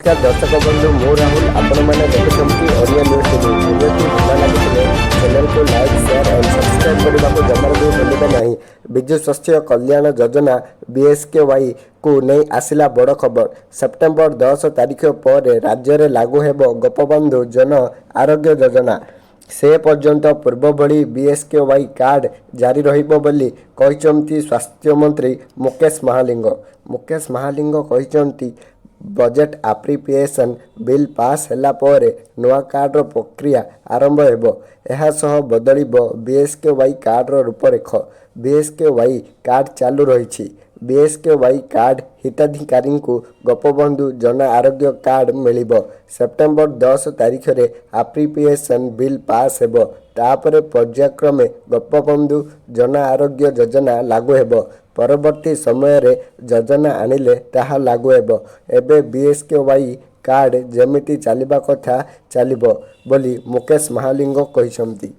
नमस्कार दर्शक बंधु मु राहुल आपण मैंने देखते ओडिया न्यूज टीवी वीडियो भल लगे चैनल को लाइक शेयर और सब्सक्राइब करने को जमार भी भूलिबे नहीं। विजु स्वास्थ्य कल्याण योजना BSKY को नहीं आसिला बड़ खबर। सेप्टेम्बर 10 तारिख पर राज्य में लागू हेबो गोपबंधु जन आरोग्य योजना। से पर्यंत पूर्व भली BSKY कार्ड जारी रहिबो बोली कहिसंती स्वास्थ्य मंत्री मुकेश महालिंग कहिसंती बजेट एप्रोप्रिएशन बिल पास होला पर नवा कार्डर प्रक्रिया आरंभ हेबो। एहा सह बदलिबो BSKY कार्डर रूपरेख। BSKY कार्ड चालू रहिछि। BSKY कार्ड हिताधिकारी को गोपबंधु जन आरोग्य कार्ड मिलिबो। सेप्टेम्बर 10 तारिख रे एप्रोप्रिएशन बिल पास हेबो। तापरे पर्यायक्रमे गोपबंधु जन आरोग्य योजना लागू हेबो। परवर्ती समय रे योजना आनिले ताहा लागू हेबो। एबे BSKY कार्ड जेमिति चलिबा कथा चलिबो बोली मुकेश महालिंग कहिसंती।